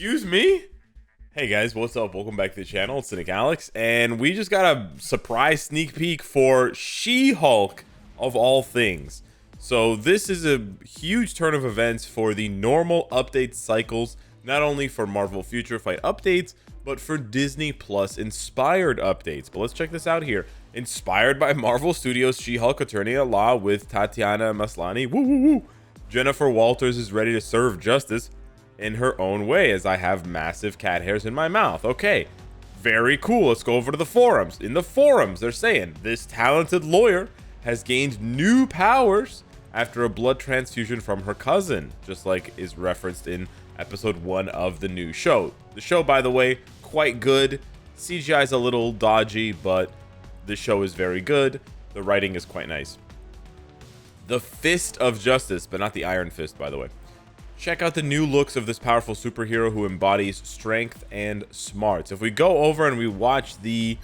Excuse me? Hey guys, what's up? Welcome back to the channel. It's Cynicalex, and we just got a surprise sneak peek for She-Hulk of all things. So this is a huge turn of events for the normal update cycles, not only for Marvel Future Fight updates, but for Disney Plus inspired updates. But let's check this out here. Inspired by Marvel Studios' She-Hulk Attorney at Law with Tatiana Maslany. Woo woo woo! Jennifer Walters is ready to serve justice in her own way, as I have massive cat hairs in my mouth. Okay, very cool. Let's go over to the forums. In the forums, they're saying this talented lawyer has gained new powers after a blood transfusion from her cousin, just like is referenced in episode 1 of the new show. The show, by the way, quite good. CGI is a little dodgy, but the show is very good. The writing is quite nice. The Fist of Justice, but not the Iron Fist, by the way. Check out the new looks of this powerful superhero who embodies strength and smarts. If we go over and we watch the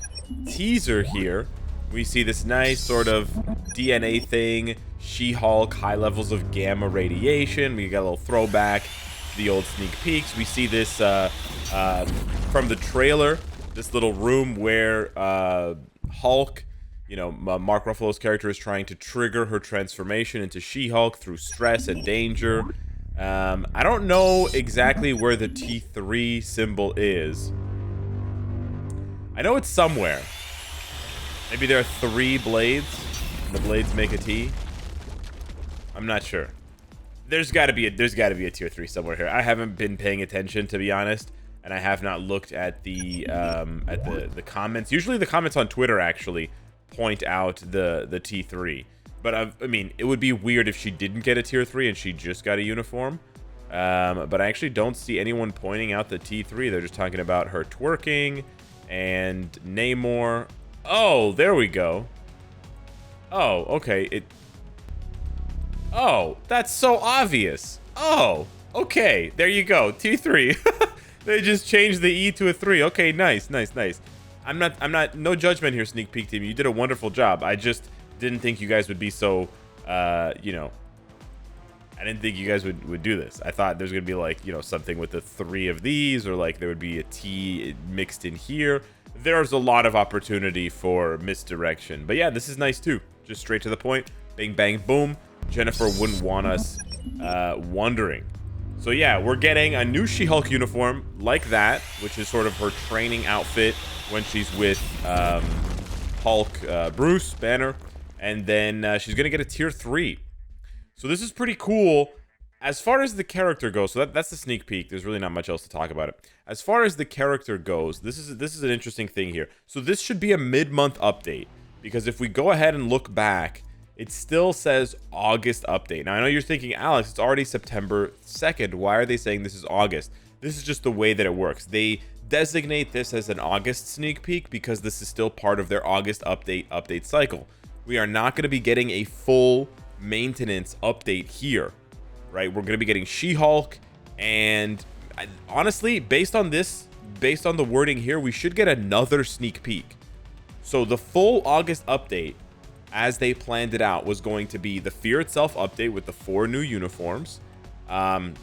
teaser here, we see this nice sort of DNA thing, She-Hulk, high levels of gamma radiation. We got a little throwback to the old sneak peeks. We see this from the trailer, this little room where Hulk, you know, Mark Ruffalo's character is trying to trigger her transformation into She-Hulk through stress and danger. I don't know exactly where the T3 symbol is. I know it's somewhere. Maybe there are 3 blades, and the blades make a T. I'm not sure. There's got to be a tier 3 somewhere here. I haven't been paying attention, to be honest, and I have not looked at the comments. Usually the comments on Twitter actually point out the T3. But I mean, it would be weird if she didn't get a tier 3 and she just got a uniform. But I actually don't see anyone pointing out the T3. They're just talking about her twerking and Namor. Oh, there we go. Oh, okay. Oh, that's so obvious. Oh, okay. There you go. T3. They just changed the E to a 3. Okay, nice. I'm not, no judgment here, Sneak Peek team. You did a wonderful job. I just didn't think you guys would be so, you know, I didn't think you guys would do this. I thought there's going to be like, you know, something with the 3 of these, or like there would be a T mixed in here. There's a lot of opportunity for misdirection. But yeah, this is nice too. Just straight to the point. Bang, bang, boom. Jennifer wouldn't want us wondering. So yeah, we're getting a new She-Hulk uniform like that, which is sort of her training outfit when she's with Hulk, Bruce Banner. And then she's going to get a tier 3. So this is pretty cool. As far as the character goes, so that's the sneak peek. There's really not much else to talk about it. As far as the character goes, this is an interesting thing here. So this should be a mid-month update, because if we go ahead and look back, it still says August update. Now, I know you're thinking, Alex, it's already September 2nd. Why are they saying this is August? This is just the way that it works. They designate this as an August sneak peek because this is still part of their August update cycle. We are not going to be getting a full maintenance update here, right? We're going to be getting She-Hulk, and honestly, based on the wording here, we should get another sneak peek. So the full August update, as they planned it out, was going to be the Fear Itself update with the 4 new uniforms, and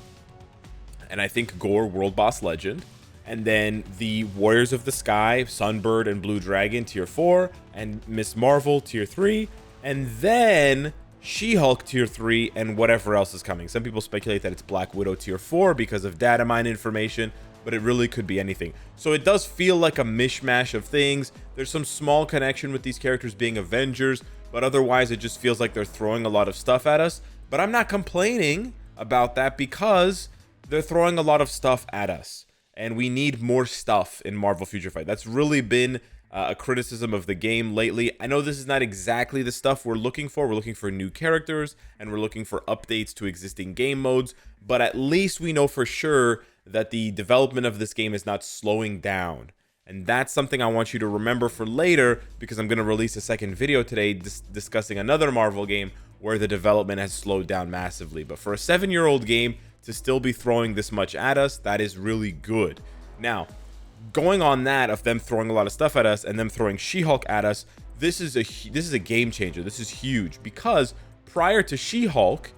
I think Gore, World Boss Legend. And then the Warriors of the Sky, Sunbird and Blue Dragon, tier 4, and Miss Marvel, tier 3, and then She-Hulk, tier 3, and whatever else is coming. Some people speculate that it's Black Widow, tier 4, because of data mine information, but it really could be anything. So it does feel like a mishmash of things. There's some small connection with these characters being Avengers, but otherwise it just feels like they're throwing a lot of stuff at us. But I'm not complaining about that, because they're throwing a lot of stuff at us. And we need more stuff in Marvel Future Fight. That's really been a criticism of the game lately. I know this is not exactly the stuff we're looking for. We're looking for new characters, and we're looking for updates to existing game modes. But at least we know for sure that the development of this game is not slowing down. And that's something I want you to remember for later, because I'm going to release a second video today discussing another Marvel game where the development has slowed down massively. But for a 7-year-old game to still be throwing this much at us, that is really good. Now, going on that of them throwing a lot of stuff at us and them throwing She-Hulk at us, this is a game changer. This is huge, because prior to She-Hulk,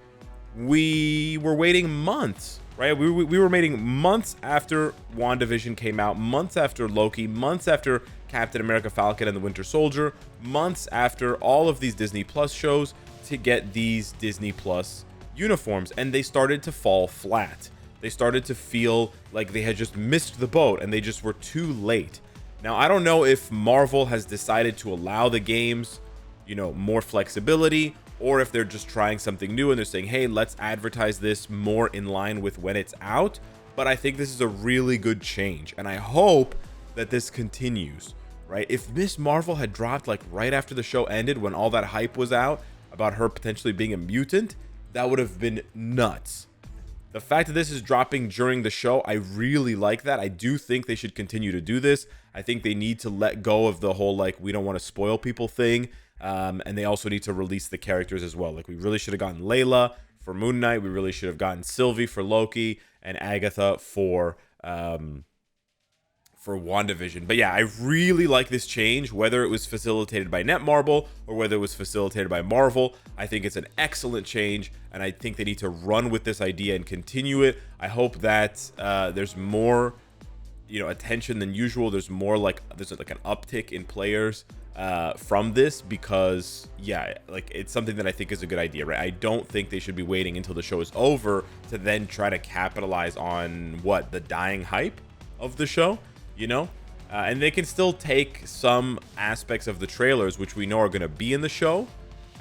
we were waiting months right? We were waiting months after WandaVision came out, months after Loki, months after Captain America Falcon and the Winter Soldier, months after all of these Disney Plus shows to get these Disney Plus uniforms, and they started to fall flat. They started to feel like they had just missed the boat and they just were too late. Now, I don't know if Marvel has decided to allow the games, more flexibility, or if they're just trying something new and they're saying, hey, let's advertise this more in line with when it's out. But I think this is a really good change, and I hope that this continues, right? If Miss Marvel had dropped like right after the show ended, when all that hype was out about her potentially being a mutant, that would have been nuts. The fact that this is dropping during the show, I really like that. I do think they should continue to do this. I think they need to let go of the whole, like, we don't want to spoil people thing. And they also need to release the characters as well. Like, we really should have gotten Layla for Moon Knight. We really should have gotten Sylvie for Loki and Agatha for WandaVision. But yeah, I really like this change, whether it was facilitated by Netmarble or whether it was facilitated by Marvel. I think it's an excellent change, and I think they need to run with this idea and continue it. I hope that there's more, attention than usual. There's an uptick in players from this, because it's something that I think is a good idea, right? I don't think they should be waiting until the show is over to then try to capitalize on the dying hype of the show. And they can still take some aspects of the trailers, which we know are going to be in the show,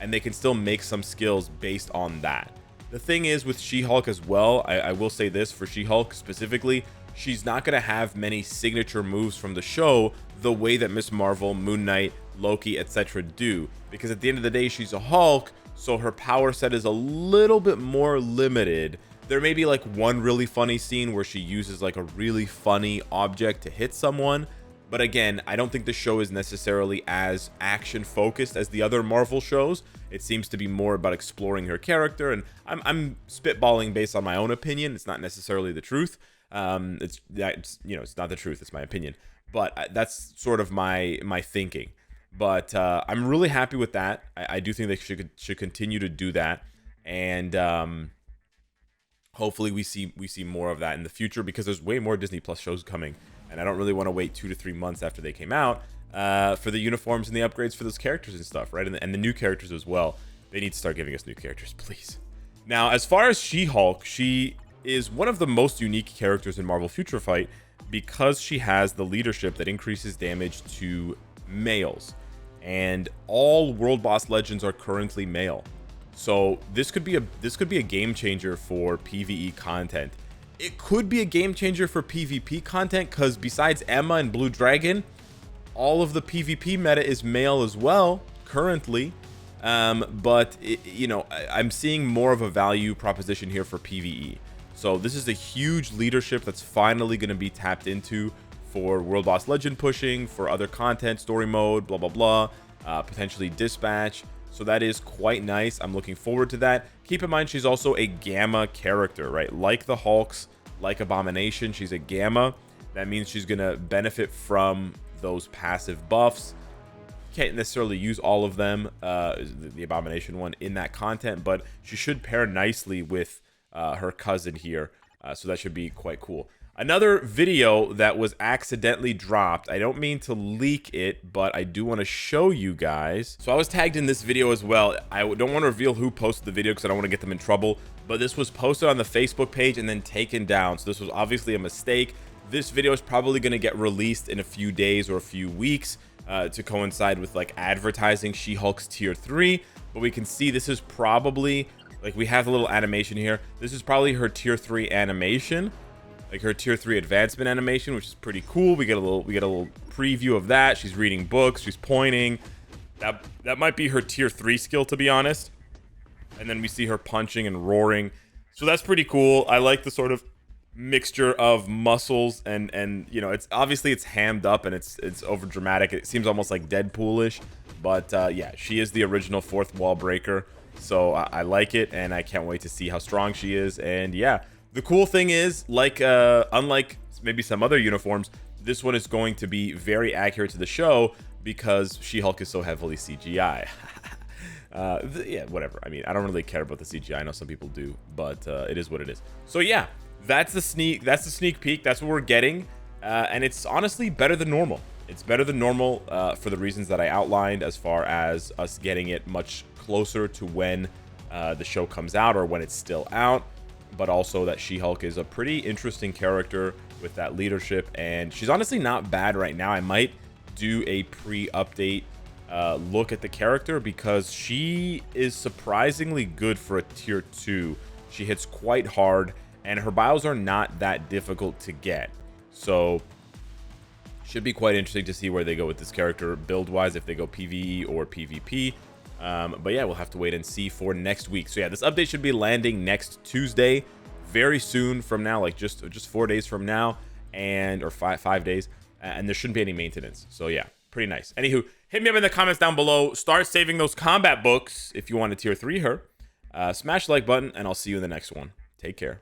and they can still make some skills based on that. The thing is with She-Hulk as well, I will say this for She-Hulk specifically, she's not going to have many signature moves from the show the way that Miss Marvel, Moon Knight, Loki, etc. do, because at the end of the day, she's a Hulk, so her power set is a little bit more limited. There may be like one really funny scene where she uses like a really funny object to hit someone. But again, I don't think the show is necessarily as action focused as the other Marvel shows. It seems to be more about exploring her character. And I'm spitballing based on my own opinion. It's not necessarily the truth. It's not the truth. It's my opinion. But that's sort of my thinking. But I'm really happy with that. I do think they should continue to do that. And hopefully we see more of that in the future, because there's way more Disney Plus shows coming, and I don't really want to wait 2 to 3 months after they came out for the uniforms and the upgrades for those characters and stuff, right? And the new characters as well. They need to start giving us new characters, please. Now, as far as She-Hulk, she is one of the most unique characters in Marvel Future Fight because she has the leadership that increases damage to males, and all World Boss Legends are currently male. So this could be a game changer for PvE content. It could be a game changer for PvP content, because besides Emma and Blue Dragon, all of the PvP meta is male as well currently. But I'm seeing more of a value proposition here for PvE. So this is a huge leadership that's finally going to be tapped into for World Boss Legend pushing, for other content, story mode, blah blah blah, potentially dispatch. So that is quite nice. I'm looking forward to that. Keep in mind, she's also a Gamma character, right? Like the Hulks, like Abomination, she's a Gamma. That means she's going to benefit from those passive buffs. Can't necessarily use all of them, the Abomination one, in that content, but she should pair nicely with her cousin here. So that should be quite cool. Another video that was accidentally dropped. I don't mean to leak it, but I do want to show you guys. So I was tagged in this video as well. I don't want to reveal who posted the video because I don't want to get them in trouble. But this was posted on the Facebook page and then taken down. So this was obviously a mistake. This video is probably going to get released in a few days or a few weeks to coincide with like advertising She-Hulk's tier 3. But we can see this is probably, like, we have a little animation here. This is probably her tier 3 animation. Like her tier 3 advancement animation, which is pretty cool. We get a little preview of that. She's reading books, she's pointing. That might be her tier 3 skill, to be honest. And then we see her punching and roaring. So that's pretty cool. I like the sort of mixture of muscles and it's obviously it's hammed up and it's over dramatic. It seems almost like Deadpoolish, but yeah, she is the original fourth wall breaker. So I like it, and I can't wait to see how strong she is. And yeah, the cool thing is, like, unlike maybe some other uniforms, this one is going to be very accurate to the show because She-Hulk is so heavily CGI. Yeah, whatever. I mean, I don't really care about the CGI. I know some people do, but it is what it is. So yeah, that's the sneak peek. That's what we're getting, and it's honestly better than normal. It's better than normal for the reasons that I outlined, as far as us getting it much closer to when the show comes out, or when it's still out, but also that She-Hulk is a pretty interesting character with that leadership, and she's honestly not bad right now. I might do a pre-update look at the character, because she is surprisingly good for a tier 2. She hits quite hard, and her bios are not that difficult to get, so should be quite interesting to see where they go with this character build wise, if they go PvE or PvP. But yeah, we'll have to wait and see for next week. So yeah, this update should be landing next Tuesday, very soon from now, like just 4 days from now, and or five days, and there shouldn't be any maintenance. So yeah, pretty nice. Anywho, hit me up in the comments down below. Start saving those combat books if you want to tier 3 her. Smash the like button, and I'll see you in the next one. Take care.